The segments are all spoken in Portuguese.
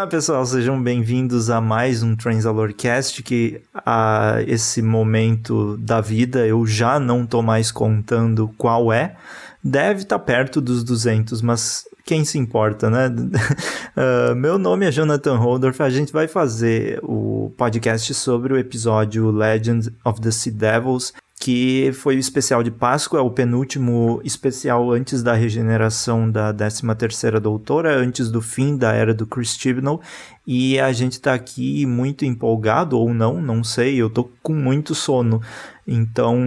Olá pessoal, sejam bem-vindos a mais um Transalorcast, que a esse momento da vida eu já não tô mais contando qual é. Deve estar perto dos 200, mas quem se importa, né? Meu nome é Jonathan Holdorf, a gente vai fazer o podcast sobre o episódio Legend of the Sea Devils, que foi o especial de Páscoa, é o penúltimo especial antes da regeneração da 13ª Doutora, antes do fim da era do Chris Chibnall, e a gente tá aqui muito empolgado, ou não sei, eu tô com muito sono, então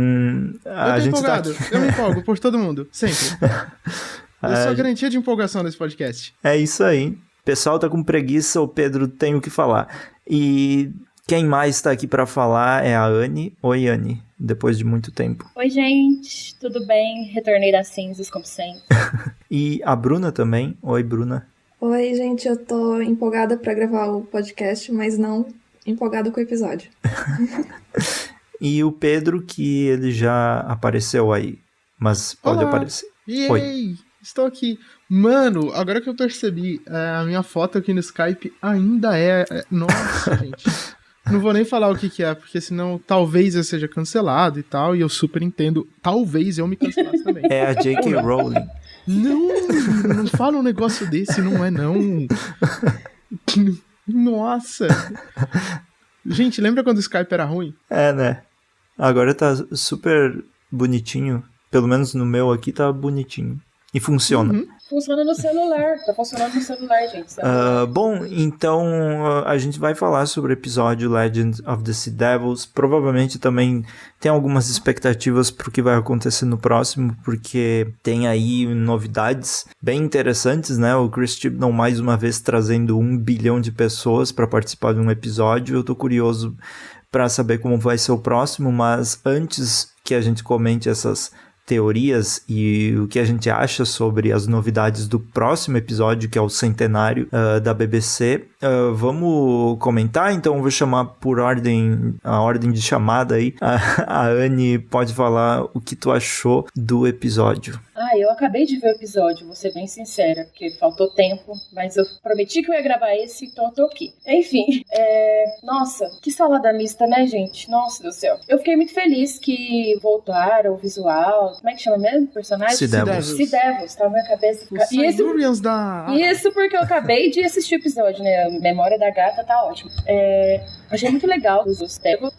a gente empolgado. tá aqui... Eu me empolgo por todo mundo, sempre. Eu sou a garantia de empolgação desse podcast. É isso aí. O pessoal tá com preguiça, o Pedro tem o que falar. E quem mais tá aqui pra falar é a Anne. Oi, Anne. Depois de muito tempo. Oi, gente. Tudo bem? Retornei das cinzas, como sempre. E a Bruna também. Oi, Bruna. Oi, gente. Eu tô empolgada pra gravar o podcast, mas não empolgada com o episódio. E o Pedro, que ele já apareceu aí. Mas pode Olá. aparecer. Yay! Oi. Estou aqui. Mano, agora que eu percebi, a minha foto aqui no Skype ainda Nossa, gente. Não vou nem falar o que é, porque senão talvez eu seja cancelado e tal, e eu super entendo. Talvez eu me cancelasse também. É a J.K. Rowling. Não fala um negócio desse, não é não. Nossa. Gente, lembra quando o Skype era ruim? É, né? Agora tá super bonitinho. Pelo menos no meu aqui tá bonitinho. E funciona. Uhum. Funciona no celular. Tá funcionando no celular, gente. Bom, então a gente vai falar sobre o episódio Legend of the Sea Devils. Provavelmente também tem algumas expectativas pro que vai acontecer no próximo, porque tem aí novidades bem interessantes, né? O Chris Chibnall mais uma vez trazendo 1 bilhão de pessoas para participar de um episódio. Eu tô curioso para saber como vai ser o próximo, mas antes que a gente comente essas teorias e o que a gente acha sobre as novidades do próximo episódio, que é o centenário da BBC, vamos comentar. Então eu vou chamar por a ordem de chamada aí. A Anne pode falar o que tu achou do episódio. Eu acabei de ver o episódio, vou ser bem sincera, porque faltou tempo, mas eu prometi que eu ia gravar esse, então eu tô aqui. Enfim, nossa, que salada mista, né, gente? Nossa do céu. Eu fiquei muito feliz que voltaram o visual. Como é que chama mesmo o personagem? Sea Devils. Sea Devils, tá na minha cabeça. Isso porque eu acabei de assistir o episódio, né? A memória da gata tá ótima. Achei muito legal os Devils.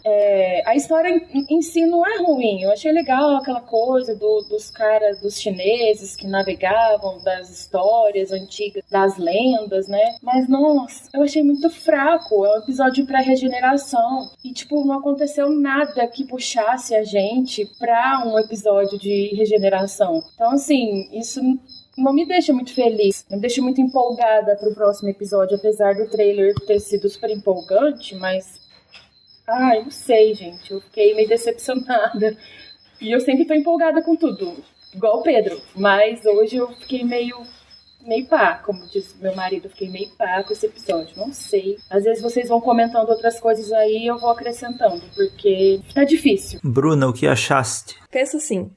A história em si não é ruim. Eu achei legal aquela coisa dos caras, dos chineses que navegavam, das histórias antigas, das lendas, né? Mas, nossa, eu achei muito fraco. É um episódio pra regeneração. E, tipo, não aconteceu nada que puxasse a gente pra um episódio de regeneração. Então, assim, isso não me deixa muito feliz, não me deixa muito empolgada pro próximo episódio, apesar do trailer ter sido super empolgante, mas... não sei, gente, eu fiquei meio decepcionada. E eu sempre tô empolgada com tudo, igual o Pedro, mas hoje eu fiquei meio pá, como disse meu marido, eu fiquei meio pá com esse episódio, não sei. Às vezes vocês vão comentando outras coisas aí e eu vou acrescentando, porque tá difícil. Bruna, o que achaste? Pensa assim,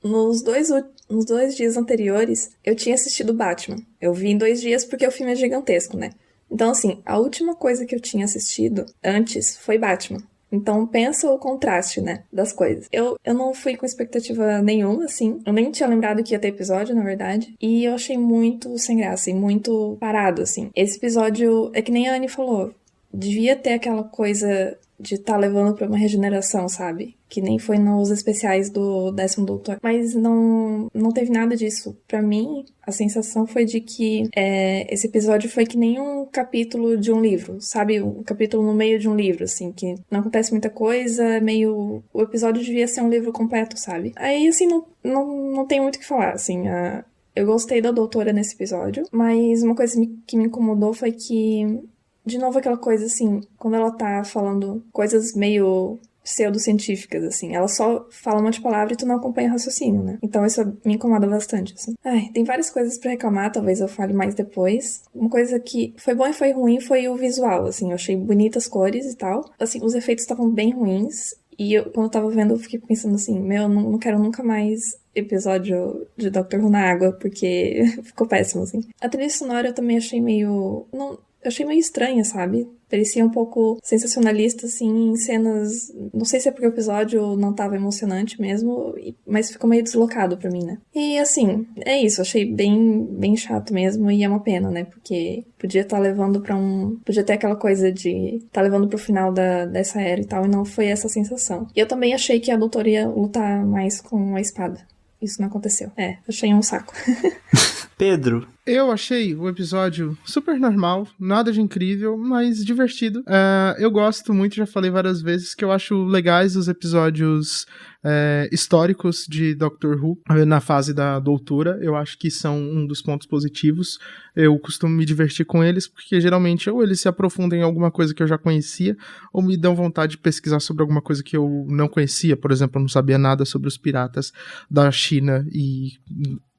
nos dois dias anteriores, eu tinha assistido Batman. Eu vi em 2 dias porque o filme é gigantesco, né? Então, assim, a última coisa que eu tinha assistido antes foi Batman. Então, pensa o contraste, né, das coisas. Eu não fui com expectativa nenhuma, assim. Eu nem tinha lembrado que ia ter episódio, na verdade. E eu achei muito sem graça e muito parado, assim. Esse episódio, é que nem a Anne falou, devia ter aquela coisa de estar levando pra uma regeneração, sabe? Que nem foi nos especiais do 10º Doutor. Mas não teve nada disso. Pra mim, a sensação foi de que esse episódio foi que nem um capítulo de um livro, sabe? Um capítulo no meio de um livro, assim, que não acontece muita coisa, meio... O episódio devia ser um livro completo, sabe? Aí, assim, não tem muito o que falar, assim. Eu gostei da doutora nesse episódio, mas uma coisa que me incomodou foi que... De novo aquela coisa, assim, quando ela tá falando coisas meio pseudocientíficas, assim, ela só fala um monte de palavra e tu não acompanha o raciocínio, né? Então isso me incomoda bastante, assim. Tem várias coisas pra reclamar, talvez eu fale mais depois. Uma coisa que foi bom e foi ruim foi o visual, assim, eu achei bonitas cores e tal. Assim, os efeitos estavam bem ruins e quando eu tava vendo eu fiquei pensando assim, não quero nunca mais episódio de Doctor Who na água, porque ficou péssimo, assim. A trilha sonora eu também achei meio... achei meio estranha, sabe? Parecia um pouco sensacionalista, assim, em cenas... Não sei se é porque o episódio não tava emocionante mesmo, mas ficou meio deslocado pra mim, né? E, assim, é isso. Achei bem chato mesmo, e é uma pena, né? Porque podia estar levando pra Podia ter aquela coisa de tá levando pro final dessa era e tal, e não foi essa sensação. E eu também achei que a doutora ia lutar mais com a espada. Isso não aconteceu. Achei um saco. Pedro. Eu achei o episódio super normal, nada de incrível, mas divertido. Eu gosto muito, já falei várias vezes, que eu acho legais os episódios históricos de Doctor Who na fase da doutora. Eu acho que são um dos pontos positivos. Eu costumo me divertir com eles, porque geralmente ou eles se aprofundam em alguma coisa que eu já conhecia, ou me dão vontade de pesquisar sobre alguma coisa que eu não conhecia. Por exemplo, eu não sabia nada sobre os piratas da China e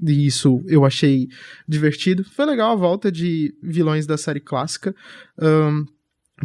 isso eu achei divertido. Foi legal a volta de vilões da série clássica,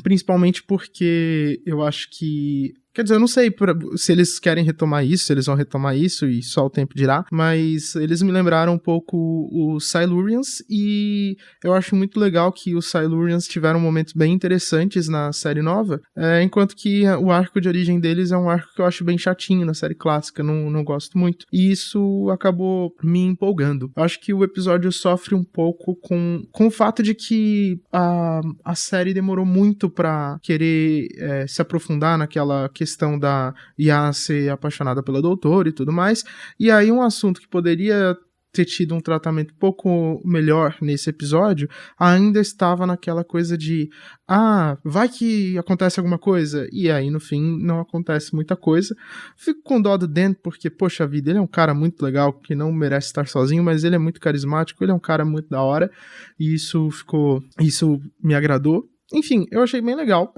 principalmente porque eu acho que... Quer dizer, eu não sei se eles querem retomar isso, se eles vão retomar isso e só o tempo dirá, mas eles me lembraram um pouco os Silurians e eu acho muito legal que os Silurians tiveram momentos bem interessantes na série nova, enquanto que o arco de origem deles é um arco que eu acho bem chatinho na série clássica, não gosto muito, e isso acabou me empolgando. Eu acho que o episódio sofre um pouco com o fato de que a série demorou muito pra querer se aprofundar naquela questão da Yas ser apaixonada pela doutora e tudo mais, e aí um assunto que poderia ter tido um tratamento um pouco melhor nesse episódio, ainda estava naquela coisa de vai que acontece alguma coisa, e aí no fim não acontece muita coisa. Fico com dó do Dan, porque, poxa vida, ele é um cara muito legal, que não merece estar sozinho, mas ele é muito carismático, ele é um cara muito da hora, e isso me agradou. Enfim, eu achei bem legal.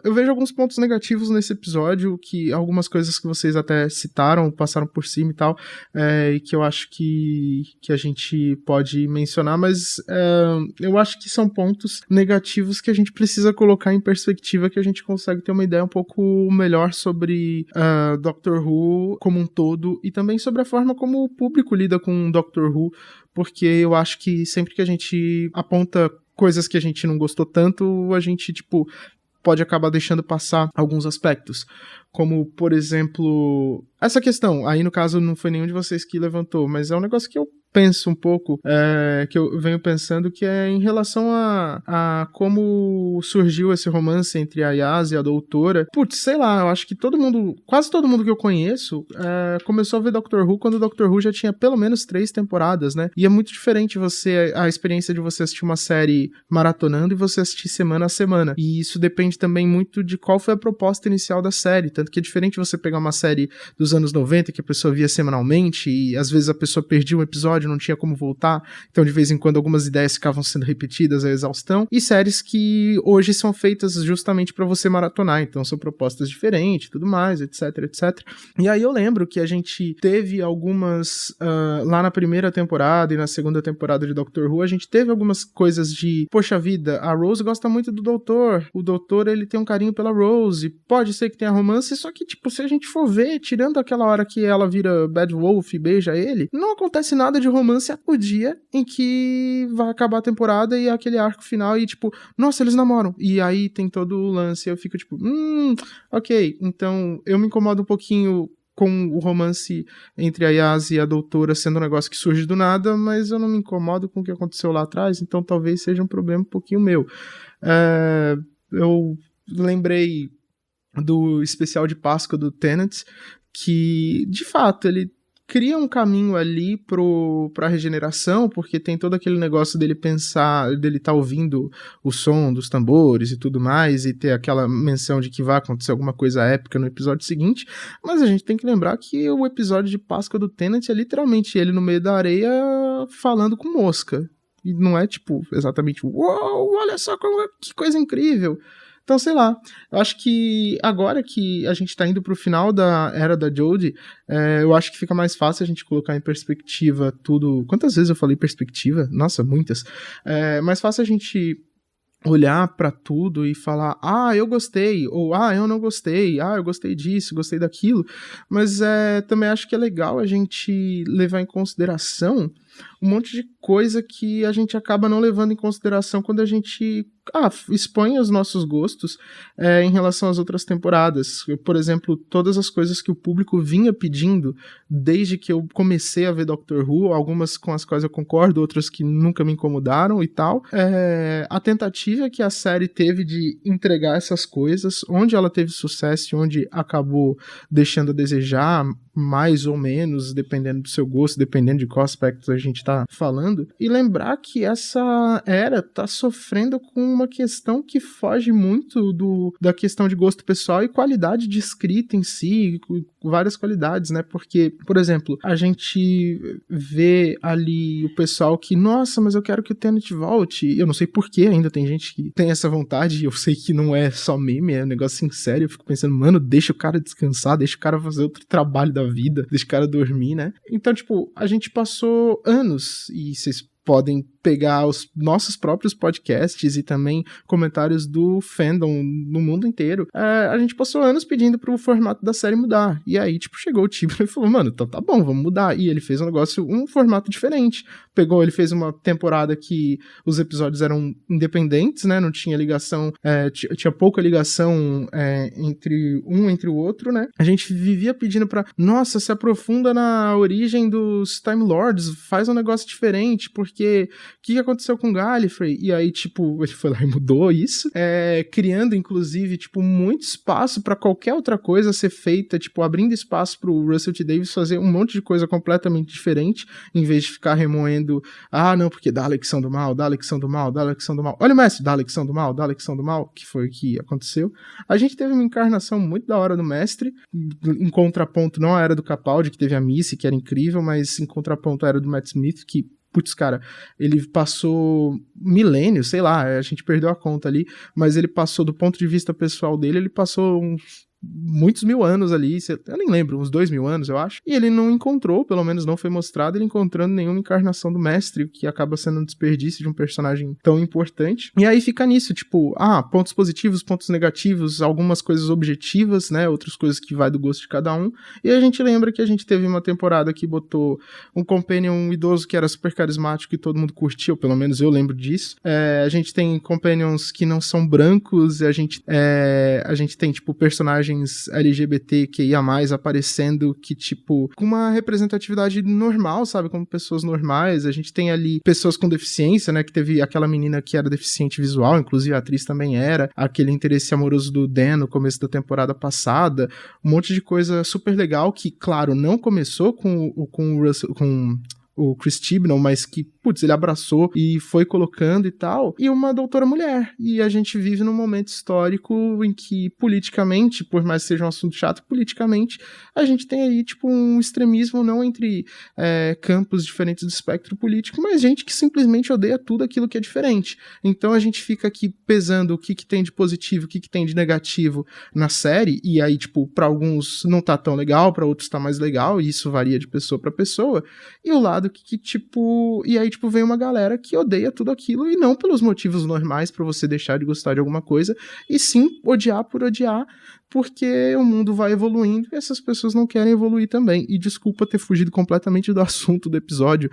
Eu vejo alguns pontos negativos nesse episódio, que algumas coisas que vocês até citaram, passaram por cima e tal, e que eu acho que a gente pode mencionar, mas eu acho que são pontos negativos que a gente precisa colocar em perspectiva, que a gente consegue ter uma ideia um pouco melhor sobre Doctor Who como um todo, e também sobre a forma como o público lida com Doctor Who, porque eu acho que sempre que a gente aponta coisas que a gente não gostou tanto, a gente, pode acabar deixando passar alguns aspectos. Como, por exemplo, essa questão, aí no caso não foi nenhum de vocês que levantou, mas é um negócio que eu penso um pouco, que eu venho pensando, que é em relação a como surgiu esse romance entre a Yas e a doutora. Putz, sei lá, eu acho que quase todo mundo que eu conheço começou a ver Doctor Who quando o Doctor Who já tinha pelo menos 3 temporadas, né? E é muito diferente a experiência de você assistir uma série maratonando e você assistir semana a semana. E isso depende também muito de qual foi a proposta inicial da série, tanto que é diferente você pegar uma série dos anos 90 que a pessoa via semanalmente e às vezes a pessoa perdia um episódio, não tinha como voltar, então de vez em quando algumas ideias ficavam sendo repetidas à exaustão, e séries que hoje são feitas justamente para você maratonar, então são propostas diferentes, tudo mais, etc, etc. E aí eu lembro que a gente teve algumas, lá na primeira temporada e na segunda temporada de Doctor Who, a gente teve algumas coisas de, poxa vida, a Rose gosta muito do doutor, o doutor ele tem um carinho pela Rose, pode ser que tenha romance, só que se a gente for ver, tirando aquela hora que ela vira Bad Wolf e beija ele, não acontece nada de romance até o dia em que vai acabar a temporada e aquele arco final e nossa, eles namoram. E aí tem todo o lance, eu fico ok, então eu me incomodo um pouquinho com o romance entre a Yas e a doutora sendo um negócio que surge do nada, mas eu não me incomodo com o que aconteceu lá atrás, então talvez seja um problema um pouquinho meu. Eu lembrei do especial de Páscoa do Tennant, que de fato ele cria um caminho ali pra regeneração, porque tem todo aquele negócio dele tá ouvindo o som dos tambores e tudo mais, e ter aquela menção de que vai acontecer alguma coisa épica no episódio seguinte, mas a gente tem que lembrar que o episódio de Páscoa do Tennant é literalmente ele no meio da areia falando com mosca, e não é exatamente, uou, olha só que coisa incrível. Então, sei lá, eu acho que agora que a gente tá indo pro final da era da Jodie, eu acho que fica mais fácil a gente colocar em perspectiva tudo. Quantas vezes eu falei perspectiva? Nossa, muitas. Mais fácil a gente olhar pra tudo e falar, eu gostei, ou eu não gostei, eu gostei disso, gostei daquilo, mas também acho que é legal a gente levar em consideração um monte de coisa que a gente acaba não levando em consideração quando a gente expõe os nossos gostos em relação às outras temporadas. Por exemplo, todas as coisas que o público vinha pedindo desde que eu comecei a ver Doctor Who, algumas com as quais eu concordo, outras que nunca me incomodaram e tal. A tentativa que a série teve de entregar essas coisas, onde ela teve sucesso e onde acabou deixando a desejar, mais ou menos, dependendo do seu gosto, dependendo de qual aspecto a gente tá falando, e lembrar que essa era tá sofrendo com uma questão que foge muito da questão de gosto pessoal e qualidade de escrita em si, várias qualidades, né? Porque, por exemplo, a gente vê ali o pessoal que, nossa, mas eu quero que o Tennant volte. Eu não sei por que ainda tem gente que tem essa vontade, e eu sei que não é só meme, é um negócio sincero. Eu fico pensando, mano, deixa o cara descansar, deixa o cara fazer outro trabalho da vida, deixa o cara dormir, né? Então, tipo, a gente passou anos, e vocês podem pegar os nossos próprios podcasts e também comentários do fandom no mundo inteiro. A gente passou anos pedindo pro formato da série mudar. E aí, tipo, chegou o Tibo e falou, mano, então tá bom, vamos mudar. E ele fez um formato diferente. Ele fez uma temporada que os episódios eram independentes, né? Não tinha ligação, tinha pouca ligação entre o outro, né? A gente vivia pedindo nossa, se aprofunda na origem dos Time Lords, faz um negócio diferente, porque o que aconteceu com Gallifrey? E aí, tipo, ele foi lá e mudou isso, criando, inclusive, tipo, muito espaço pra qualquer outra coisa ser feita, tipo, abrindo espaço pro Russell T. Davies fazer um monte de coisa completamente diferente, em vez de ficar remoendo, não, porque Daleks são do mal, Daleks são do mal, Daleks são do mal. Olha o mestre, Daleks são do mal, Daleks são do mal, que foi o que aconteceu. A gente teve uma encarnação muito da hora do mestre, em contraponto não a era do Capaldi, que teve a Missy, que era incrível, mas em contraponto a era do Matt Smith, que putz, cara, ele passou milênios, sei lá, a gente perdeu a conta ali, mas ele passou, do ponto de vista pessoal dele, ele passou muitos mil anos ali, eu nem lembro, uns 2000 anos, eu acho, e ele não encontrou, pelo menos não foi mostrado, ele encontrando nenhuma encarnação do mestre, o que acaba sendo um desperdício de um personagem tão importante. E aí fica nisso, tipo, pontos positivos, pontos negativos, algumas coisas objetivas, né, outras coisas que vai do gosto de cada um, e a gente lembra que a gente teve uma temporada que botou um companion idoso que era super carismático e todo mundo curtiu, pelo menos eu lembro disso. A gente tem companions que não são brancos, a gente tem, tipo, personagens LGBTQIA+, aparecendo que, tipo, com uma representatividade normal, sabe, como pessoas normais. A gente tem ali pessoas com deficiência, né, que teve aquela menina que era deficiente visual, inclusive a atriz também era, aquele interesse amoroso do Dan no começo da temporada passada, um monte de coisa super legal que, claro, não começou com o Chris Chibnall, mas que, putz, ele abraçou e foi colocando e tal, e uma doutora mulher. E a gente vive num momento histórico em que, politicamente, por mais que seja um assunto chato, politicamente, a gente tem aí, tipo, um extremismo não entre campos diferentes do espectro político, mas gente que simplesmente odeia tudo aquilo que é diferente. Então a gente fica aqui pesando o que tem de positivo, o que tem de negativo na série, e aí, tipo, pra alguns não tá tão legal, pra outros tá mais legal, e isso varia de pessoa pra pessoa, e o lado que tipo, e aí, tipo, vem uma galera que odeia tudo aquilo, e não pelos motivos normais pra você deixar de gostar de alguma coisa, e sim odiar por odiar, porque o mundo vai evoluindo e essas pessoas não querem evoluir também. E desculpa ter fugido completamente do assunto do episódio,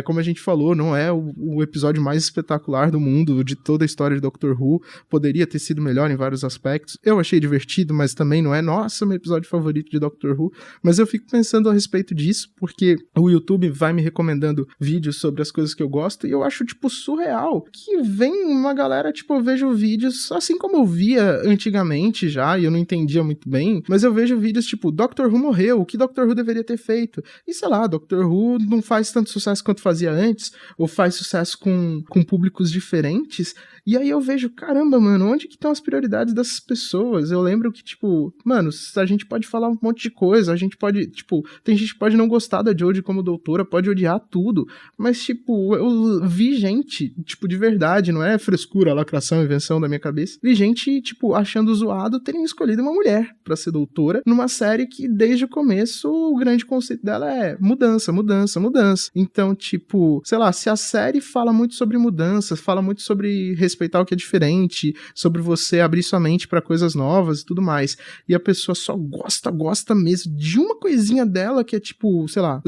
como a gente falou, não é o episódio mais espetacular do mundo, de toda a história de Doctor Who, poderia ter sido melhor em vários aspectos, eu achei divertido, mas também não é, nossa, meu episódio favorito de Doctor Who, mas eu fico pensando a respeito disso, porque o YouTube vai me recomendando vídeos sobre as coisas que eu gosto, e eu acho, tipo, surreal, que vem uma galera, tipo, eu vejo vídeos, assim como eu via antigamente já, e eu não entendia muito bem, mas eu vejo vídeos tipo, Doctor Who morreu, o que Doctor Who deveria ter feito? E sei lá, Doctor Who não faz tanto sucesso quanto fazia antes, ou faz sucesso com públicos diferentes, e aí eu vejo, caramba, mano, onde que estão as prioridades dessas pessoas? Eu lembro que, tipo, mano, a gente pode falar um monte de coisa, a gente pode, tipo, tem gente que pode não gostar da Jodie como doutora, pode odiar tudo, mas, tipo, eu vi gente, tipo, de verdade, não é frescura, lacração, invenção da minha cabeça, vi gente, tipo, achando zoado terem escolhido uma mulher pra ser doutora, numa série que desde o começo o grande conceito dela é mudança, mudança, mudança. Então, tipo, sei lá, se a série fala muito sobre mudanças, fala muito sobre respeitar o que é diferente, sobre você abrir sua mente pra coisas novas e tudo mais, e a pessoa só gosta mesmo de uma coisinha dela que é tipo, sei lá,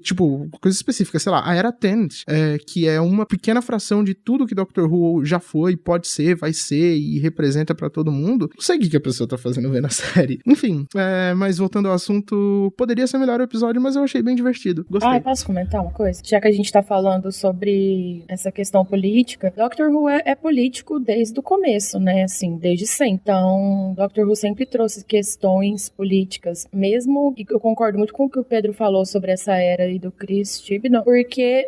tipo, coisa específica, sei lá, a Era Tenth, que é uma pequena fração de tudo que Doctor Who já foi, pode ser, vai ser e representa pra todo mundo. Não sei o que a pessoa tá fazendo vendo a série. Enfim, mas voltando ao assunto, poderia ser melhor o episódio, mas eu achei bem divertido. Gostei. Posso comentar uma coisa? Já que a gente tá falando sobre essa questão política, Doctor Who é político desde o começo, né? Assim, desde sempre. Então, Doctor Who sempre trouxe questões políticas, mesmo, e eu concordo muito com o que o Pedro falou sobre essa era aí do Chris Chibnall, porque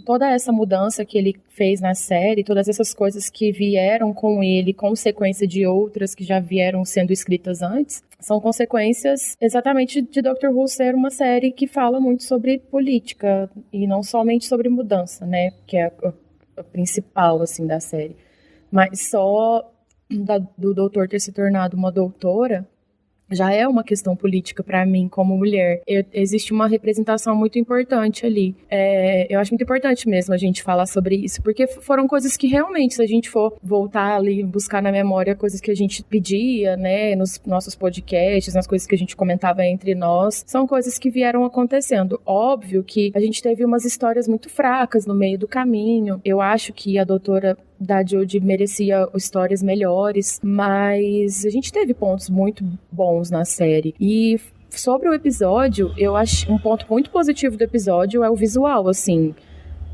toda essa mudança que ele fez na série, todas essas coisas que vieram com ele, consequência de outras que já vieram sendo escritas antes, são consequências exatamente de Doctor Who ser uma série que fala muito sobre política e não somente sobre mudança, né, que é a principal, assim, da série. Mas só do doutor ter se tornado uma doutora já é uma questão política pra mim como mulher. Existe uma representação muito importante ali. Eu acho muito importante mesmo a gente falar sobre isso, porque foram coisas que realmente, se a gente for voltar ali, buscar na memória coisas que a gente pedia, né, nos nossos podcasts, nas coisas que a gente comentava entre nós, são coisas que vieram acontecendo. Óbvio que a gente teve umas histórias muito fracas no meio do caminho. Eu acho que a doutora da Jodie merecia histórias melhores, mas a gente teve pontos muito bons na série. E sobre o episódio, eu acho um ponto muito positivo do episódio é o visual, assim.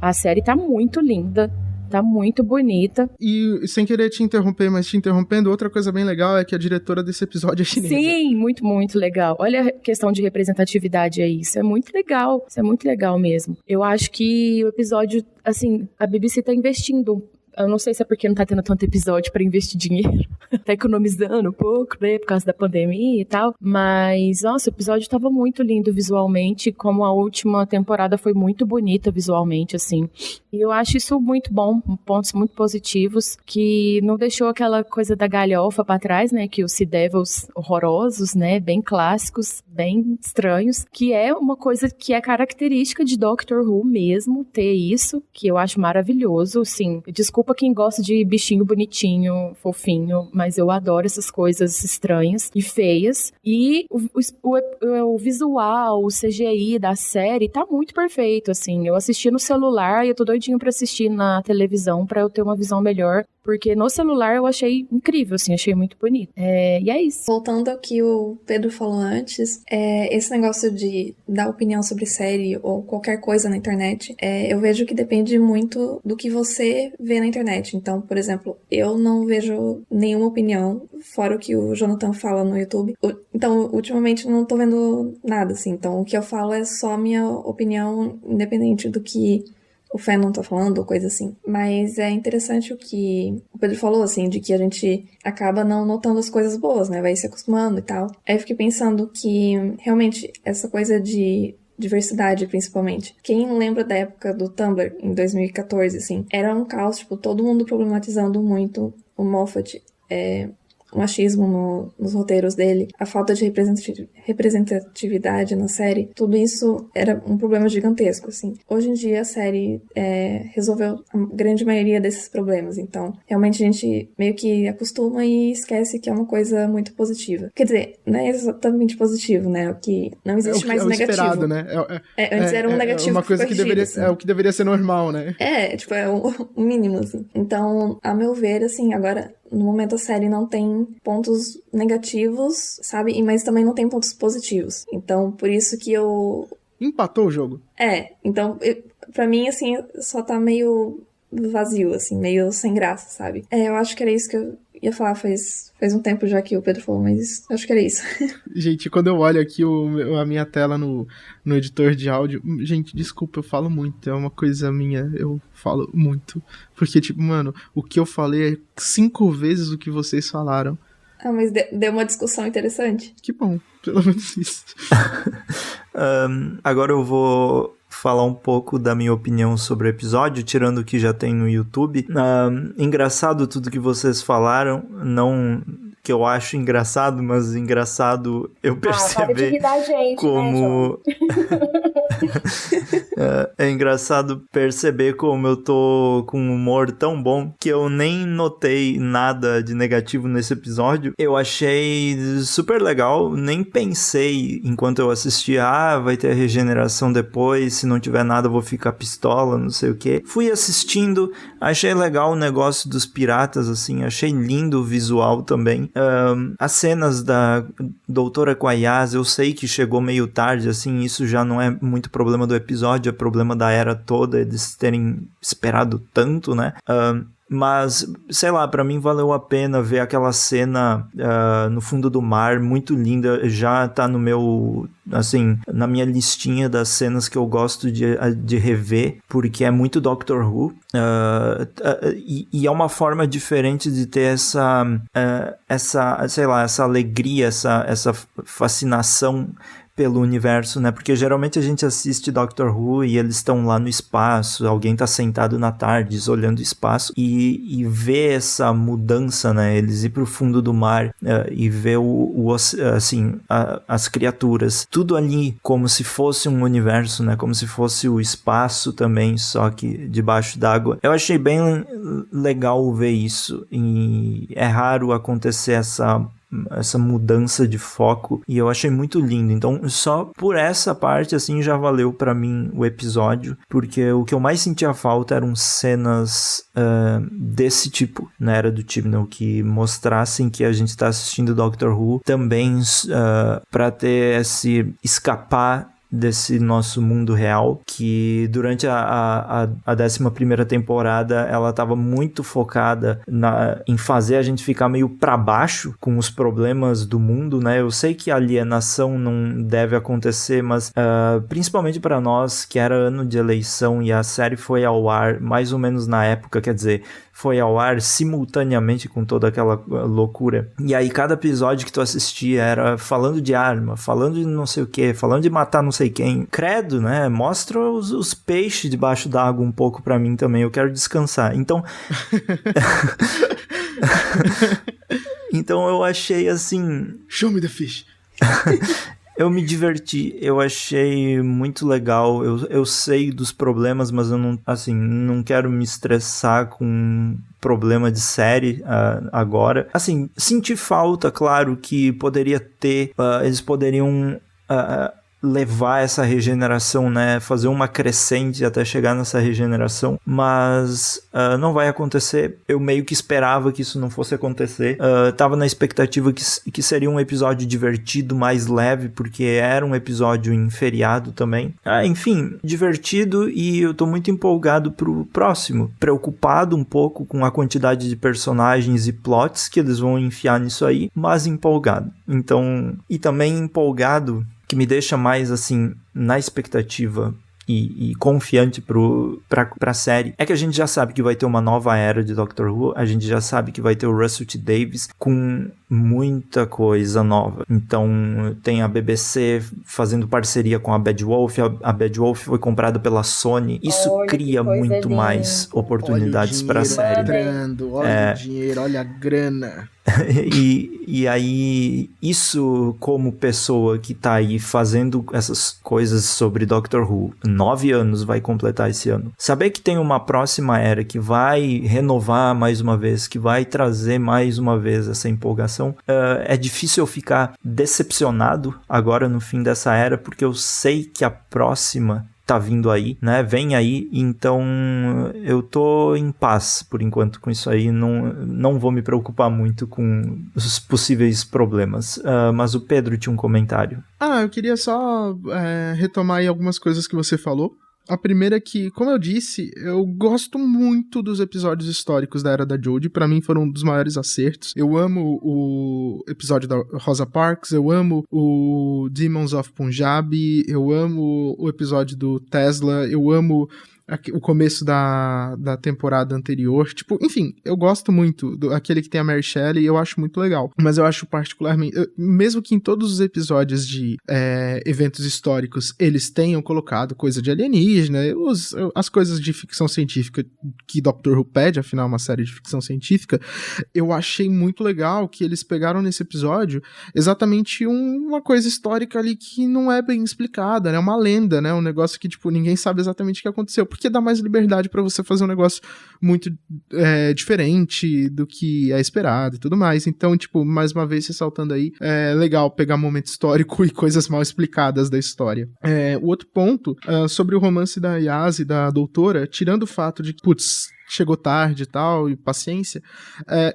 A série tá muito linda, tá muito bonita. E sem querer te interromper, mas te interrompendo, outra coisa bem legal é que a diretora desse episódio é chinesa. Sim, muito, muito legal. Olha a questão de representatividade aí. Isso é muito legal. Isso é muito legal mesmo. Eu acho que o episódio, assim, a BBC tá investindo. Eu não sei se é porque não tá tendo tanto episódio pra investir dinheiro. Tá economizando um pouco, né? Por causa da pandemia e tal. Mas, nossa, o episódio tava muito lindo visualmente. Como a última temporada foi muito bonita visualmente, assim. E eu acho isso muito bom. Pontos muito positivos. Que não deixou aquela coisa da galhofa pra trás, né? Que os Sea Devils horrorosos, né? Bem clássicos, bem estranhos. Que é uma coisa que é característica de Doctor Who mesmo, ter isso. Que eu acho maravilhoso, assim. Desculpa quem gosta de bichinho bonitinho, fofinho, mas eu adoro essas coisas estranhas e feias. E o visual, o CGI da série tá muito perfeito, assim. Eu assisti no celular e eu tô doidinho pra assistir na televisão pra eu ter uma visão melhor. Porque no celular eu achei incrível, assim, achei muito bonito. E é isso. Voltando ao que o Pedro falou antes, esse negócio de dar opinião sobre série ou qualquer coisa na internet, eu vejo que depende muito do que você vê na internet. Então, por exemplo, eu não vejo nenhuma opinião, fora o que o Jonathan fala no YouTube. Então, ultimamente não tô vendo nada, assim. Então, o que eu falo é só minha opinião, independente do que o fandom tá falando, ou coisa assim. Mas é interessante o que o Pedro falou, assim, de que a gente acaba não notando as coisas boas, né? Vai se acostumando e tal. Aí eu fiquei pensando que, realmente, essa coisa de diversidade, principalmente. Quem lembra da época do Tumblr, em 2014, assim, era um caos, tipo, todo mundo problematizando muito o Moffat, o machismo nos roteiros dele, a falta de representatividade na série, tudo isso era um problema gigantesco, assim. Hoje em dia a série resolveu a grande maioria desses problemas, então realmente a gente meio que acostuma e esquece que é uma coisa muito positiva. Quer dizer, não é exatamente positivo, né? O que não existe mais negativo. Esperado, né? Antes era um negativo uma coisa que deveria, assim. o que deveria ser normal, né? Tipo, é o mínimo, assim. Então, a meu ver, assim, agora no momento a série não tem pontos negativos, sabe? Mas também não tem pontos positivos. Então, por isso que eu... Empatou o jogo. Então, pra mim, assim, só tá meio vazio, assim, meio sem graça, sabe? Eu acho que era isso que eu ia falar faz um tempo já que o Pedro falou, mas acho que era isso. Gente, quando eu olho aqui a minha tela no editor de áudio, gente, desculpa, eu falo muito, é uma coisa minha, eu falo muito. Porque, tipo, mano, o que eu falei é 5 vezes o que vocês falaram. Mas deu uma discussão interessante. Que bom, pelo menos isso. Agora eu vou falar um pouco da minha opinião sobre o episódio, tirando o que já tem no YouTube. Engraçado tudo que vocês falaram, não que eu acho engraçado, mas engraçado eu perceber para de rir da gente, como... É engraçado perceber como eu tô com um humor tão bom que eu nem notei nada de negativo nesse episódio. Eu achei super legal, nem pensei enquanto eu assistia, vai ter a regeneração depois, se não tiver nada eu vou ficar pistola, não sei o que. Fui assistindo, achei legal o negócio dos piratas, assim, achei lindo o visual também. As cenas da Doutora Quayaz, eu sei que chegou meio tarde, assim, isso já não é muito problema do episódio, é problema da era toda, eles terem esperado tanto, né? Mas, sei lá, pra mim valeu a pena ver aquela cena no fundo do mar, muito linda, já tá no meu, assim, na minha listinha das cenas que eu gosto de rever, porque é muito Doctor Who, e é uma forma diferente de ter essa, sei lá, essa alegria, essa fascinação pelo universo, né? Porque geralmente a gente assiste Doctor Who e eles estão lá no espaço, alguém tá sentado na TARDIS olhando o espaço e ver essa mudança, né? Eles ir pro fundo do mar e ver as criaturas, tudo ali como se fosse um universo, né? Como se fosse o espaço também, só que debaixo d'água. Eu achei bem legal ver isso e é raro acontecer essa mudança de foco e eu achei muito lindo, então só por essa parte assim já valeu pra mim o episódio, porque o que eu mais sentia falta eram cenas desse tipo na Era do Chibnall, que mostrassem que a gente tá assistindo Doctor Who também pra ter esse escapar desse nosso mundo real, que durante a 11ª temporada ela estava muito focada em fazer a gente ficar meio para baixo com os problemas do mundo, né? Eu sei que a alienação não deve acontecer, mas principalmente para nós, que era ano de eleição e a série foi ao ar mais ou menos na época, quer dizer, foi ao ar simultaneamente com toda aquela loucura. E aí cada episódio que tu assistia era falando de arma, falando de não sei o que, falando de matar não sei quem. Credo, né? Mostra os peixes debaixo d'água um pouco pra mim também. Eu quero descansar. Então... então eu achei assim... Show me the fish. Eu me diverti, eu achei muito legal, eu sei dos problemas, mas eu não quero me estressar com problema de série agora. Assim, senti falta, claro, que poderia ter, eles poderiam levar essa regeneração, né, fazer uma crescente até chegar nessa regeneração, mas não vai acontecer. Eu meio que esperava que isso não fosse acontecer. Tava na expectativa que seria um episódio divertido, mais leve, porque era um episódio em feriado também. Enfim, divertido, e eu tô muito empolgado pro próximo. Preocupado um pouco com a quantidade de personagens e plots que eles vão enfiar nisso aí, mas empolgado. Então, e também empolgado, que me deixa mais, assim, na expectativa e confiante pra série, é que a gente já sabe que vai ter uma nova era de Doctor Who, a gente já sabe que vai ter o Russell T. Davies com muita coisa nova. Então, tem a BBC fazendo parceria com a Bad Wolf, a Bad Wolf foi comprada pela Sony, isso cria muito mais oportunidades pra série. Olha o dinheiro, olha a grana. E aí, isso como pessoa que tá aí fazendo essas coisas sobre Doctor Who, 9 anos vai completar esse ano. Saber que tem uma próxima era que vai renovar mais uma vez, que vai trazer mais uma vez essa empolgação, é difícil eu ficar decepcionado agora no fim dessa era, porque eu sei que a próxima tá vindo aí, né? Vem aí, então eu tô em paz por enquanto com isso aí, não vou me preocupar muito com os possíveis problemas. Mas o Pedro tinha um comentário. Eu queria só retomar aí algumas coisas que você falou. A primeira é que, como eu disse, eu gosto muito dos episódios históricos da Era da Jodie. Pra mim foram um dos maiores acertos. Eu amo o episódio da Rosa Parks, eu amo o Demons of Punjabi, eu amo o episódio do Tesla, eu amo o começo da temporada anterior. Tipo, enfim, eu gosto muito aquele que tem a Mary Shelley, eu acho muito legal. Mas eu acho particularmente, mesmo que em todos os episódios de eventos históricos eles tenham colocado coisa de alienígena, as coisas de ficção científica que Doctor Who pede, afinal é uma série de ficção científica, eu achei muito legal que eles pegaram nesse episódio exatamente uma coisa histórica ali que não é bem explicada, né? Uma lenda, né? Um negócio que, tipo, ninguém sabe exatamente o que aconteceu, porque dá mais liberdade pra você fazer um negócio muito diferente do que é esperado e tudo mais. Então, tipo, mais uma vez ressaltando aí, é legal pegar momento histórico e coisas mal explicadas da história. O outro ponto, sobre o romance da Yaz e da doutora, tirando o fato de que, putz, chegou tarde e tal, e paciência,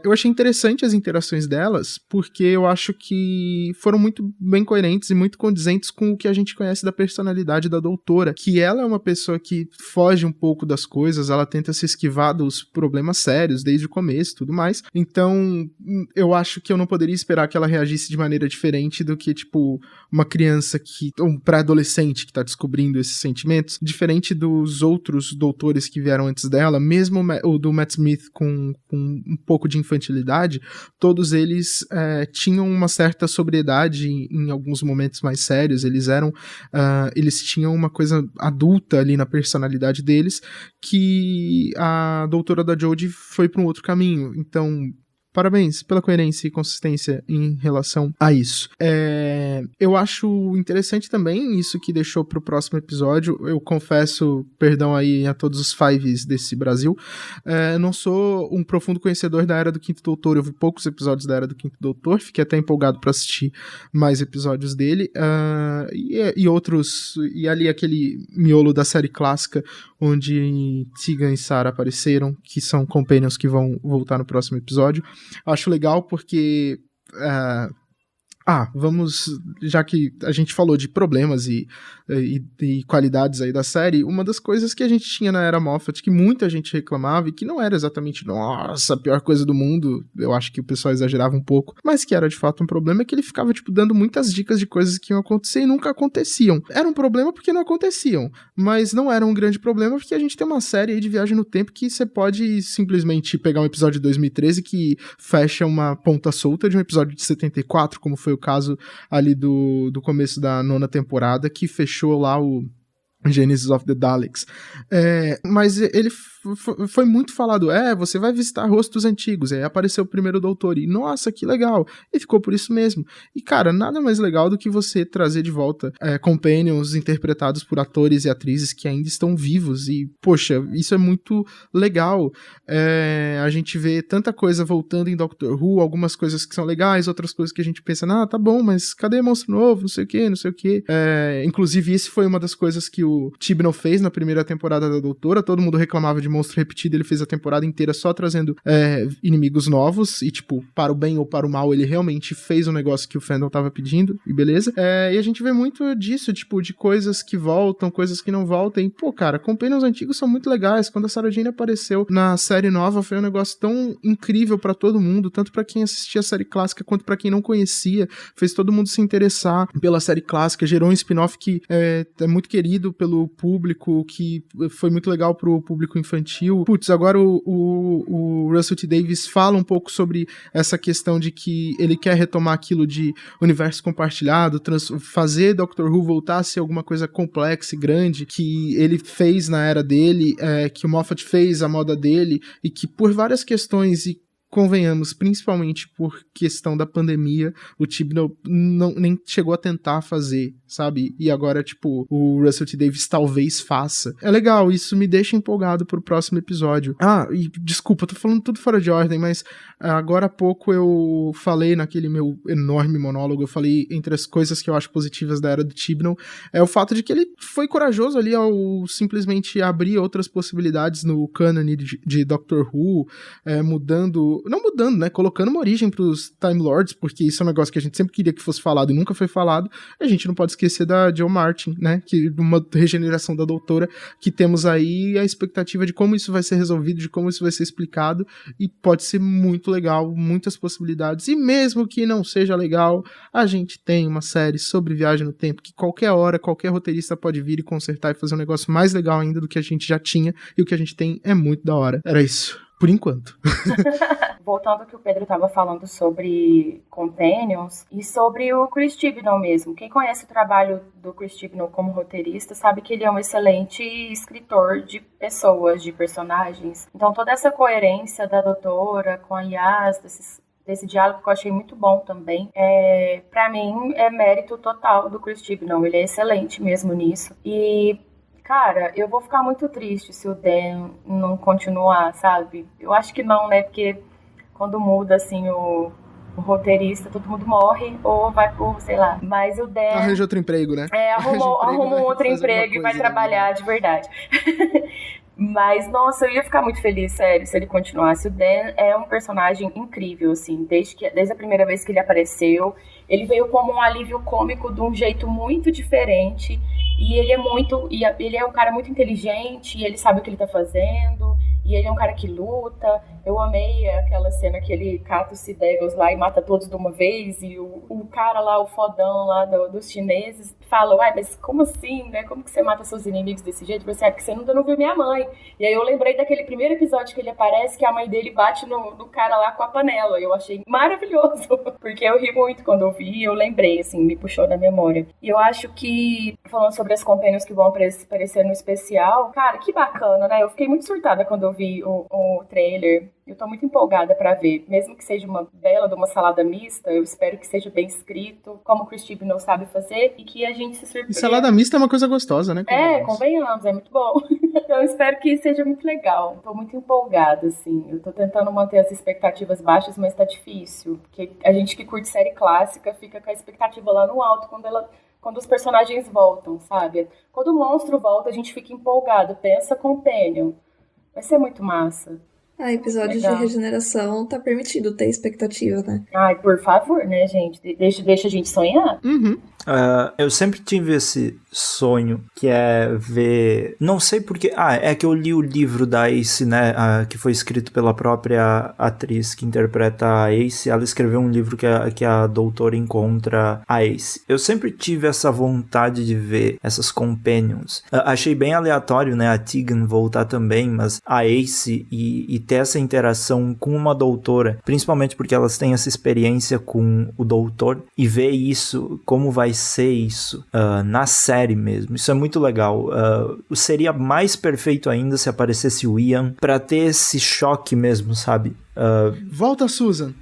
eu achei interessante as interações delas, porque eu acho que foram muito bem coerentes e muito condizentes com o que a gente conhece da personalidade da doutora, que ela é uma pessoa que foge um pouco das coisas, ela tenta se esquivar dos problemas sérios desde o começo e tudo mais, então eu acho que eu não poderia esperar que ela reagisse de maneira diferente do que, tipo, uma criança um pré-adolescente que tá descobrindo esses sentimentos, diferente dos outros doutores que vieram antes dela, mesmo o do Matt Smith com um pouco de infantilidade, todos eles tinham uma certa sobriedade em alguns momentos mais sérios, eles tinham uma coisa adulta ali na personalidade deles, que a doutora da Jodie foi para um outro caminho. Então, parabéns pela coerência e consistência em relação a isso. Eu acho interessante também isso que deixou pro próximo episódio. Eu confesso, perdão aí a todos os fives desse Brasil, não sou um profundo conhecedor da Era do Quinto Doutor. Eu vi poucos episódios da Era do Quinto Doutor, fiquei até empolgado para assistir mais episódios dele, e outros, e ali aquele miolo da série clássica onde Tegan e Sarah apareceram, que são companions que vão voltar no próximo episódio. Acho legal porque vamos, já que a gente falou de problemas e qualidades aí da série, uma das coisas que a gente tinha na Era Moffat, que muita gente reclamava, e que não era exatamente, nossa, a pior coisa do mundo, eu acho que o pessoal exagerava um pouco, mas que era de fato um problema, é que ele ficava, tipo, dando muitas dicas de coisas que iam acontecer e nunca aconteciam. Era um problema porque não aconteciam, mas não era um grande problema porque a gente tem uma série aí de viagem no tempo que você pode simplesmente pegar um episódio de 2013 que fecha uma ponta solta de um episódio de 74, como foi o caso ali do começo da 9ª temporada, que fechou lá o Genesis of the Daleks. Mas ele foi muito falado, você vai visitar rostos antigos, aí apareceu o primeiro doutor, e nossa, que legal, e ficou por isso mesmo. E cara, nada mais legal do que você trazer de volta companions interpretados por atores e atrizes que ainda estão vivos, e poxa, isso é muito legal. A gente vê tanta coisa voltando em Doctor Who, algumas coisas que são legais, outras coisas que a gente pensa, tá bom, mas cadê monstro novo, não sei o que. Inclusive, isso foi uma das coisas que o Chibnall fez na primeira temporada da Doutora, todo mundo reclamava de monstro repetido, ele fez a temporada inteira só trazendo inimigos novos, e tipo, para o bem ou para o mal, ele realmente fez um negócio que o fandom tava pedindo, e beleza. E a gente vê muito disso, tipo, de coisas que voltam, coisas que não voltam, e pô, cara, companions antigos são muito legais. Quando a Sarah Jane apareceu na série nova, foi um negócio tão incrível pra todo mundo, tanto pra quem assistia a série clássica, quanto pra quem não conhecia, fez todo mundo se interessar pela série clássica, gerou um spin-off que é muito querido pelo público, que foi muito legal pro público infantil. Putz, agora o Russell T. Davies fala um pouco sobre essa questão de que ele quer retomar aquilo de universo compartilhado, fazer Doctor Who voltar a ser alguma coisa complexa e grande, que ele fez na era dele, que o Moffat fez a moda dele, e que por várias questões, e convenhamos, principalmente por questão da pandemia, o Chibnall nem chegou a tentar fazer, sabe? E agora, tipo, o Russell T. Davies talvez faça. É legal, isso me deixa empolgado pro próximo episódio. E desculpa, eu tô falando tudo fora de ordem, mas agora há pouco eu falei naquele meu enorme monólogo, eu falei entre as coisas que eu acho positivas da era do Chibnall, o fato de que ele foi corajoso ali ao simplesmente abrir outras possibilidades no cânone de Doctor Who, mudando não mudando, né, colocando uma origem pros Time Lords, porque isso é um negócio que a gente sempre queria que fosse falado e nunca foi falado. A gente não pode esquecer da Jo Martin, né, que uma regeneração da doutora, que temos aí a expectativa de como isso vai ser resolvido, de como isso vai ser explicado, e pode ser muito legal, muitas possibilidades, e mesmo que não seja legal, a gente tem uma série sobre viagem no tempo, que qualquer hora, qualquer roteirista pode vir e consertar e fazer um negócio mais legal ainda do que a gente já tinha, e o que a gente tem é muito da hora. Era isso, por enquanto. Voltando ao que o Pedro estava falando sobre Companions e sobre o Chris Chibnall mesmo. Quem conhece o trabalho do Chris Chibnall como roteirista sabe que ele é um excelente escritor de pessoas, de personagens. Então toda essa coerência da doutora com a Yas, desse diálogo que eu achei muito bom também, pra mim é mérito total do Chris Chibnall. Ele é excelente mesmo nisso. E cara, eu vou ficar muito triste se o Dan não continuar, sabe? Eu acho que não, né? Porque quando muda, assim, o roteirista, todo mundo morre ou vai por, sei lá. Mas o Dan... Arranja outro emprego, né? Arruma outro emprego e vai trabalhar de verdade. Mas, nossa, eu ia ficar muito feliz, sério, se ele continuasse. O Dan é um personagem incrível, assim, desde a primeira vez que ele apareceu. Ele veio como um alívio cômico de um jeito muito diferente. E ele é um cara muito inteligente, e ele sabe o que ele tá fazendo, e ele é um cara que luta. Eu amei aquela cena que ele cata os Sea Devils lá e mata todos de uma vez, e o cara lá, o fodão lá dos chineses, fala, uai, mas como assim, né? Como que você mata seus inimigos desse jeito? Você, porque você ainda não viu minha mãe. E aí eu lembrei daquele primeiro episódio que ele aparece, que a mãe dele bate no cara lá com a panela. Eu achei maravilhoso, porque eu ri muito quando eu vi, e eu lembrei, assim, me puxou da memória. E eu acho que, falando sobre as companions que vão aparecer no especial, cara, que bacana, né? Eu fiquei muito surtada quando eu vi o trailer. Eu tô muito empolgada pra ver. Mesmo que seja uma bela de uma salada mista, eu espero que seja bem escrito, como o Chris Chibnall sabe fazer, e que a gente se surpreenda. E salada mista é uma coisa gostosa, né? Convenhamos, é muito bom. Então eu espero que seja muito legal. Tô muito empolgada, assim. Eu tô tentando manter as expectativas baixas, mas tá difícil. Porque a gente que curte série clássica fica com a expectativa lá no alto quando os personagens voltam, sabe? Quando o monstro volta, a gente fica empolgado. Pensa Companion. Vai ser muito massa. Episódio de regeneração tá permitido ter expectativa, né? Ai, por favor, né, gente? Deixa a gente sonhar. Uhum. Eu sempre tive esse sonho, que é ver... Não sei porquê... é que eu li o livro da Ace, né? Que foi escrito pela própria atriz que interpreta a Ace. Ela escreveu um livro que a doutora encontra a Ace. Eu sempre tive essa vontade de ver essas companions. Achei bem aleatório, né? A Tegan voltar também, mas a Ace e ter essa interação com uma doutora, principalmente porque elas têm essa experiência com o doutor, e ver isso, como vai ser isso na série mesmo. Isso é muito legal. Seria mais perfeito ainda se aparecesse o Ian, pra ter esse choque mesmo, sabe? Volta, Susan.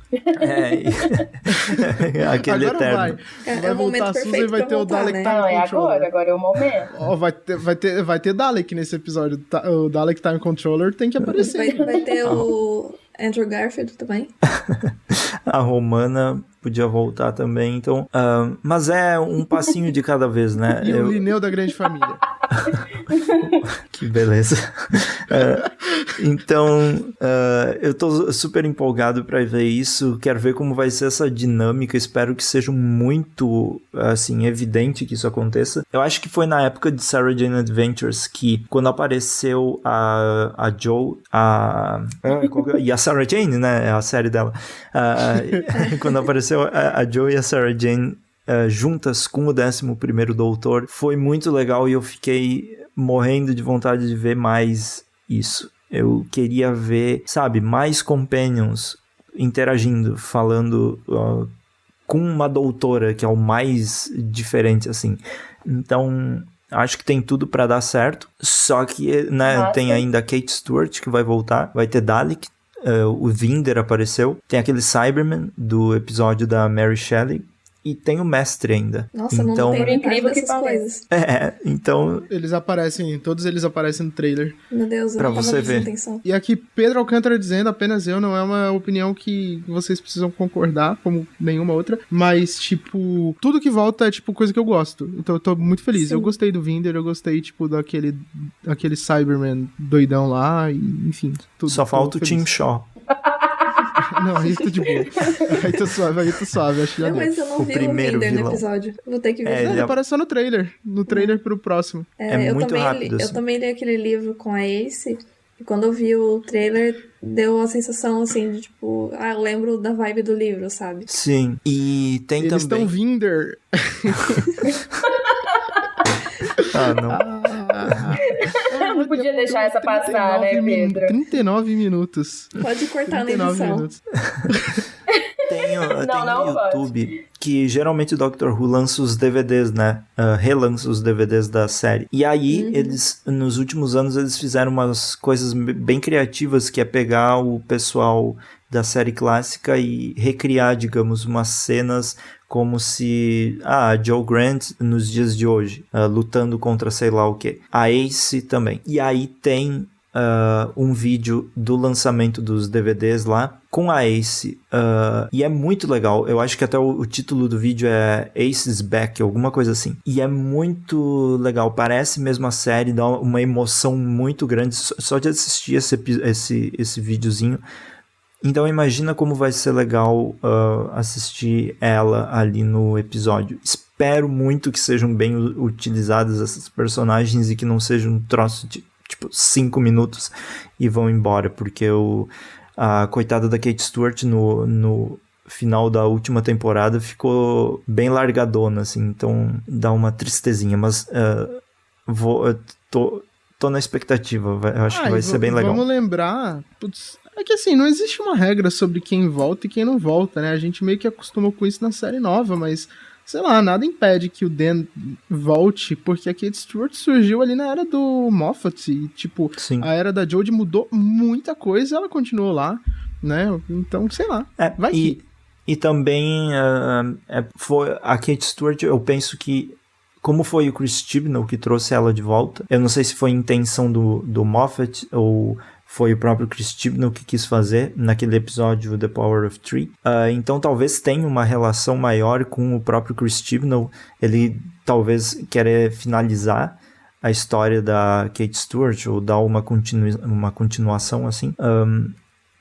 Aquele agora eterno. Vai voltar a Susan e vai ter o Dalek, né? Time Controller. Agora é o momento. Vai ter Dalek nesse episódio. O Dalek Time Controller tem que aparecer. Vai ter o Andrew Garfield também. A Romana podia voltar também, então... mas é um passinho de cada vez, né? E o Linneu da Grande Família. Que beleza. Então, eu tô super empolgado pra ver isso. Quero ver como vai ser essa dinâmica. Espero que seja muito, assim, evidente que isso aconteça. Eu acho que foi na época de Sarah Jane Adventures que, quando apareceu a Jo, e a Sarah Jane, né? É a série dela. Quando apareceu a Jo e a Sarah Jane juntas com o 11º Doutor, foi muito legal e eu fiquei morrendo de vontade de ver mais isso. Eu queria ver, sabe, mais companions interagindo, falando com uma doutora, que é o mais diferente, assim. Então, acho que tem tudo pra dar certo. Só que, né, tem ainda a Kate Stewart, que vai voltar. Vai ter Dalek. O Vinder apareceu. Tem aquele Cyberman do episódio da Mary Shelley. E tem o Mestre ainda. Nossa, então, não tem incrível que coisas. Então... Todos eles aparecem no trailer. Meu Deus, pra você ver. E aqui, Pedro Alcântara dizendo, apenas eu, não é uma opinião que vocês precisam concordar, como nenhuma outra, mas, tipo, tudo que volta é, tipo, coisa que eu gosto. Então eu tô muito feliz. Sim. Eu gostei do Vinder, eu gostei, tipo, daquele Cyberman doidão lá, e, enfim. Só falta o Tim Shaw. Não, aí tô de boa. Aí tô suave, acho que já deu. Mas eu não vi o Minder no episódio. Vou ter que ver. Ele aparece só no trailer. No trailer pro próximo. Muito rápido. Eu também li aquele livro com a Ace. E quando eu vi o trailer, deu a sensação, assim, de tipo... eu lembro da vibe do livro, sabe? Sim. E tem Eles também... estão Vinder. Não. Não podia deixar essa passar, né, Pedro? 39 minutos. Pode cortar na edição. Tem no YouTube que geralmente o Doctor Who lança os DVDs, né? Relança os DVDs da série. E aí, eles, nos últimos anos, eles fizeram umas coisas bem criativas, que é pegar o pessoal da série clássica e recriar, digamos, umas cenas como se a Joe Grant nos dias de hoje, lutando contra sei lá o que. A Ace também. E aí tem um vídeo do lançamento dos DVDs lá com a Ace, e é muito legal. Eu acho que até o título do vídeo é Ace's Back, alguma coisa assim, e é muito legal, parece mesmo a série, dá uma emoção muito grande só de assistir esse videozinho. Então imagina como vai ser legal assistir ela ali no episódio. Espero muito que sejam bem utilizadas essas personagens e que não seja um troço de tipo 5 minutos e vão embora, porque a coitada da Kate Stewart no final da última temporada ficou bem largadona, assim, então dá uma tristezinha, mas tô na expectativa, eu acho que vai ser bem legal. Vamos lembrar, é que assim, não existe uma regra sobre quem volta e quem não volta, né? A gente meio que acostumou com isso na série nova, mas sei lá, nada impede que o Dan volte, porque a Kate Stewart surgiu ali na era do Moffat e, tipo, sim, a era da Jodie mudou muita coisa e ela continuou lá, né? Então, sei lá, vai que... E também foi a Kate Stewart, eu penso que, como foi o Chris Chibnall que trouxe ela de volta, eu não sei se foi intenção do Moffat ou foi o próprio Chris Chibnall que quis fazer naquele episódio The Power of Three. Então talvez tenha uma relação maior com o próprio Chris Chibnall. Ele talvez queira finalizar a história da Kate Stewart ou dar uma continuação assim.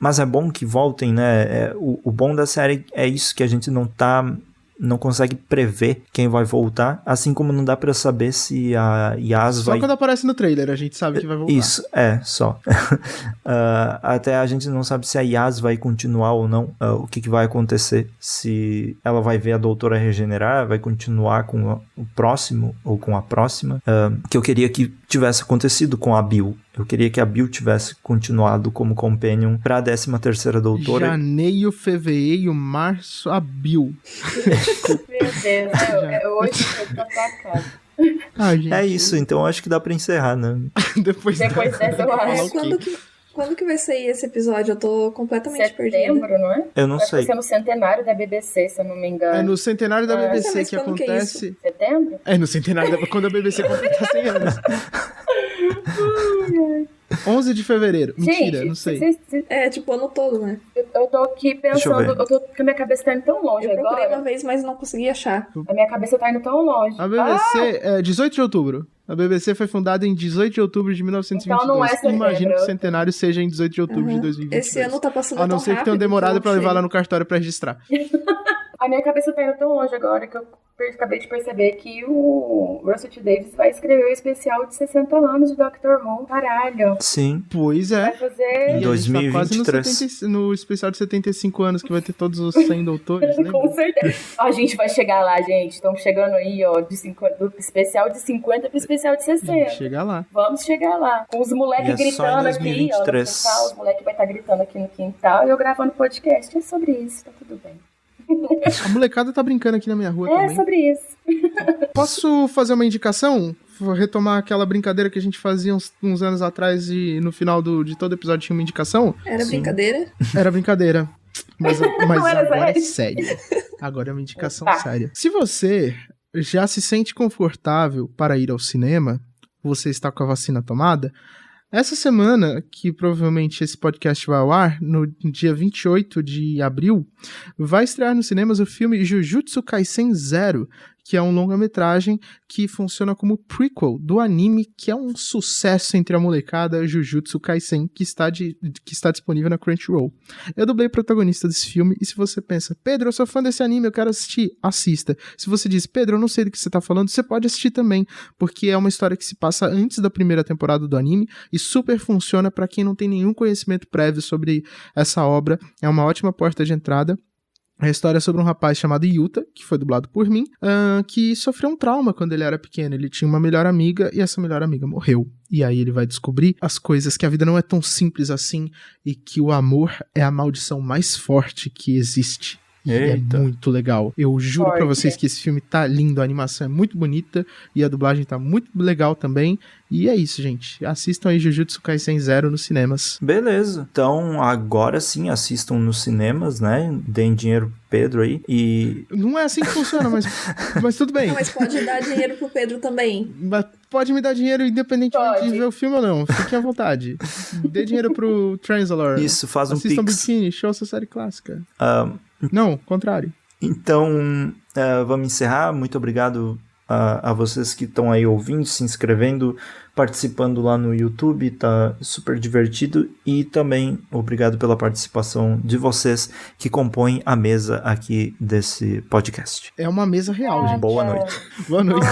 Mas é bom que voltem, né? O bom da série é isso, que a gente não consegue prever quem vai voltar, assim como não dá pra saber se a Yaz vai... Só quando aparece no trailer a gente sabe que vai voltar. Isso, só. Até a gente não sabe se a Yaz vai continuar ou não, o que vai acontecer, se ela vai ver a doutora regenerar, vai continuar com o próximo ou com a próxima, que eu queria que tivesse acontecido com a Bill. Eu queria que a Bill tivesse continuado como companion pra 13ª doutora. Janeiro, fevereiro, março, a Bill. Meu Deus, hoje eu tô atacado. É isso, então acho que dá pra encerrar, né? Depois dessa eu acho. Quando que vai sair esse episódio? Eu tô completamente perdida. Setembro, não é? Eu não sei. Vai ser no centenário da BBC, se eu não me engano. É no centenário da BBC que acontece. Que Setembro? É no centenário quando a BBC completar 100 anos. 11 de fevereiro. Mentira, gente, não sei. Tipo, ano todo, né? Eu tô aqui pensando, porque a minha cabeça tá indo tão longe agora. Eu procurei uma vez, mas não consegui achar. A minha cabeça tá indo tão longe. A BBC é 18 de outubro. A BBC foi fundada em 18 de outubro de 1922. Então não é setembro. Imagino que o centenário seja em 18 de outubro de 2022. Esse ano tá passando tão rápido. A não ser que tenham demorado pra levar lá no cartório pra registrar. A minha cabeça tá indo tão longe agora que eu acabei de perceber que o Russell T. Davies vai escrever o especial de 60 anos de Doctor Who. Caralho. Sim. Pois é. Vai fazer... Em 2023. Tá quase no especial de 75 anos, que vai ter todos os 100 doutores, né? Com certeza. A gente vai chegar lá, gente. Estamos chegando aí, ó, do especial de 50 pro especial de 60. Chegar lá. Vamos chegar lá. Com os moleques gritando aqui, ó, no quintal. Os moleques vai estar gritando aqui no quintal e eu gravando podcast. É sobre isso, tá tudo bem. A molecada tá brincando aqui na minha rua também. É sobre isso. Posso fazer uma indicação? Vou retomar aquela brincadeira que a gente fazia uns anos atrás e no final de todo episódio tinha uma indicação? Era brincadeira? Era brincadeira. Mas agora é sério. Agora é uma indicação Tá. séria. Se você já se sente confortável para ir ao cinema, você está com a vacina tomada, essa semana, que provavelmente esse podcast vai ao ar, no dia 28 de abril, vai estrear nos cinemas o filme Jujutsu Kaisen Zero, que é um longa-metragem que funciona como prequel do anime, que é um sucesso entre a molecada, Jujutsu Kaisen, que está disponível na Crunchyroll. Eu dublei o protagonista desse filme, e se você pensa, Pedro, eu sou fã desse anime, eu quero assistir, assista. Se você diz, Pedro, eu não sei do que você tá falando, você pode assistir também, porque é uma história que se passa antes da primeira temporada do anime, e super funciona para quem não tem nenhum conhecimento prévio sobre essa obra. É uma ótima porta de entrada. A história é sobre um rapaz chamado Yuta, que foi dublado por mim, que sofreu um trauma quando ele era pequeno. Ele tinha uma melhor amiga e essa melhor amiga morreu. E aí ele vai descobrir as coisas, que a vida não é tão simples assim e que o amor é a maldição mais forte que existe. E é muito legal. Eu juro pra vocês que esse filme tá lindo, a animação é muito bonita e a dublagem tá muito legal também. E é isso, gente. Assistam aí Jujutsu Kaisen 0 nos cinemas. Beleza. Então, agora sim, assistam nos cinemas, né? Deem dinheiro pro Pedro aí. E... Não é assim que funciona, mas tudo bem. Não, mas pode dar dinheiro pro Pedro também. Mas pode me dar dinheiro independentemente de ver o filme ou não. Fiquem à vontade. Dê dinheiro pro Translator. Isso, faz um pix. Assistam Bikini, show essa série clássica. Não, contrário. Então, vamos encerrar. Muito obrigado a vocês que estão aí ouvindo, se inscrevendo, participando lá no YouTube, tá super divertido. E também obrigado pela participação de vocês que compõem a mesa aqui desse podcast. É uma mesa real, gente. Boa noite. Boa noite.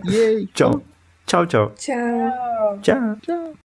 Yay. Tchau. Tchau, tchau. Tchau. Tchau. Tchau.